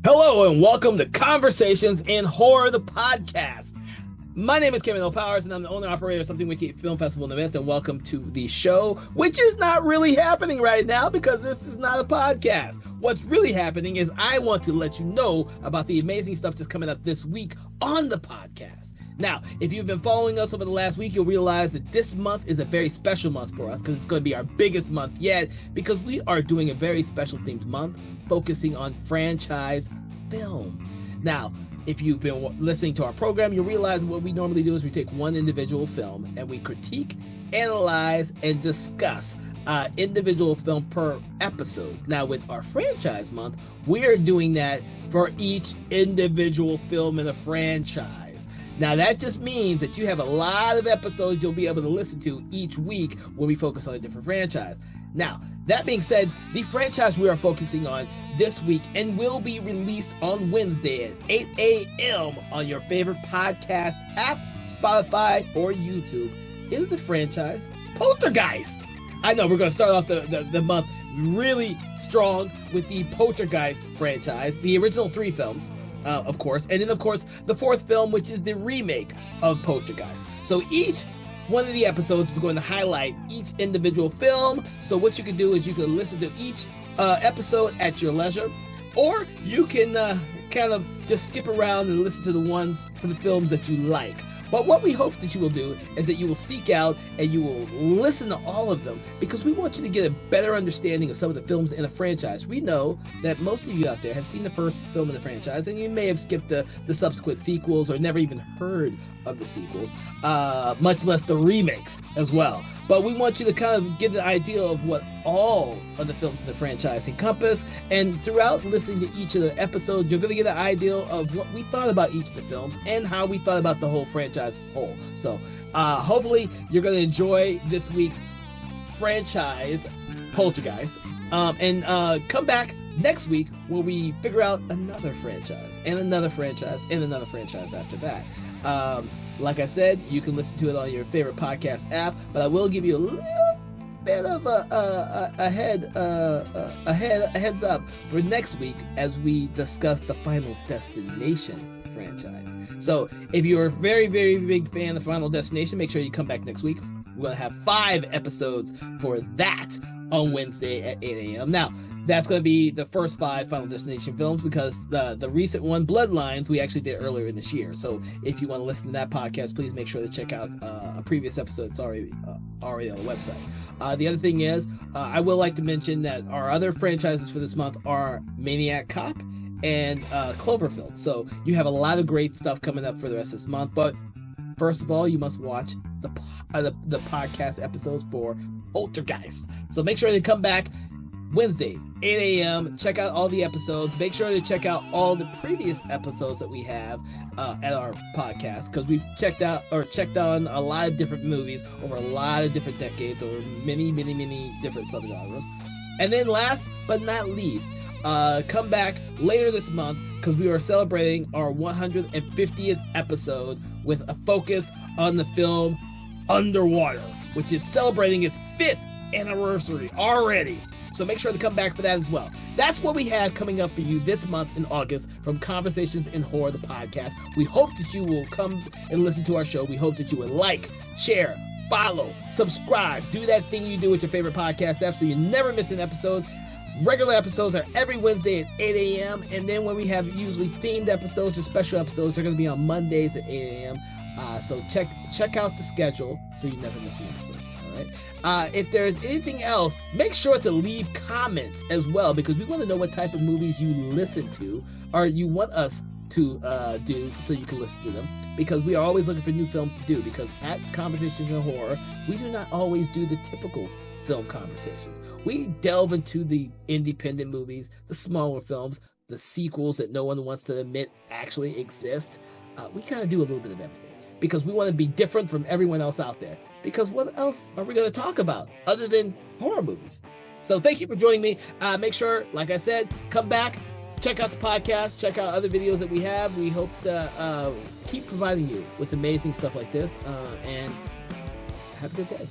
Hello and welcome to Conversations in Horror, the podcast. My name is Kevin L. Powers, and I'm the owner and operator of Something Wiki Film Festival and Events, and welcome to the show, which is not really happening right now because this is not a podcast. What's really happening is I want to let you know about the amazing stuff that's coming up this week on the podcast. Now, if you've been following us over the last week, you'll realize that this month is a very special month for us because it's going to be our biggest month yet because we are doing a very special themed month focusing on franchise films. Now, if you've been listening to our program, you'll realize what we normally do is we take one individual film and we critique, analyze, and discuss individual film per episode. Now, with our franchise month, we are doing that for each individual film in a franchise. Now, that just means that you have a lot of episodes you'll be able to listen to each week when we focus on a different franchise. Now, that being said, the franchise we are focusing on this week and will be released on Wednesday at 8 a.m. on your favorite podcast app, Spotify, or YouTube is the franchise Poltergeist. I know we're going to start off the month really strong with the Poltergeist franchise, the original 3 films. Of course, and then of course the 4th film, which is the remake of Poltergeist. So each one of the episodes is going to highlight each individual film. So what you can do is you can listen to each episode at your leisure, or you can kind of just skip around and listen to the ones for the films that you like. But what we hope that you will do is that you will seek out and you will listen to all of them because we want you to get a better understanding of some of the films in a franchise. We know that most of you out there have seen the first film in the franchise and you may have skipped the subsequent sequels or never even heard of the sequels, much less the remakes as well. But we want you to kind of get an idea of what all of the films in the franchise encompass, and throughout listening to each of the episodes, you're going to get an idea of what we thought about each of the films and how we thought about the whole franchise as a whole. So hopefully you're going to enjoy this week's franchise Poltergeist, and come back next week where we figure out another franchise and another franchise and another franchise after that. Like I said, you can listen to it on your favorite podcast app, but I will give you a little bit of a heads up for next week as we discuss the Final Destination franchise. So if you're a very, very big fan of Final Destination, make sure you come back next week. We're going to have 5 episodes for that on Wednesday at 8 a.m. Now, that's going to be the first 5 Final Destination films because the recent one, Bloodlines, we actually did earlier in this year. So if you want to listen to that podcast, please make sure to check out a previous episode that's already on the website. The other thing is, I will like to mention that our other franchises for this month are MANIAC COP and CLOVERFIELD. So you have a lot of great stuff coming up for the rest of this month. But first of all, you must watch the podcast episodes for Poltergeist. So make sure to come back Wednesday, 8 a.m. Check out all the episodes. Make sure to check out all the previous episodes that we have at our podcast because we've checked on a lot of different movies over a lot of different decades, over many, many, many different subgenres. And then last but not least, come back later this month because we are celebrating our 150th episode with a focus on the film Underwater, which is celebrating its 5th anniversary already. So make sure to come back for that as well. That's what we have coming up for you this month in August from Conversations in Horror, the podcast. We hope that you will come and listen to our show. We hope that you would like, share, follow, subscribe, do that thing you do with your favorite podcast app so you never miss an episode. Regular episodes are every Wednesday at 8 a.m. And then when we have usually themed episodes or special episodes, they're going to be on Mondays at 8 a.m. So check out the schedule so you never miss an episode. If there's anything else, make sure to leave comments as well because we want to know what type of movies you listen to or you want us to do so you can listen to them because we are always looking for new films to do because at Conversations in Horror, we do not always do the typical film conversations. We delve into the independent movies, the smaller films, the sequels that no one wants to admit actually exist. We kind of do a little bit of everything because we want to be different from everyone else out there. Because what else are we going to talk about other than horror movies? So thank you for joining me. Make sure, like I said, come back, check out the podcast, check out other videos that we have. We hope to keep providing you with amazing stuff like this. And have a good day.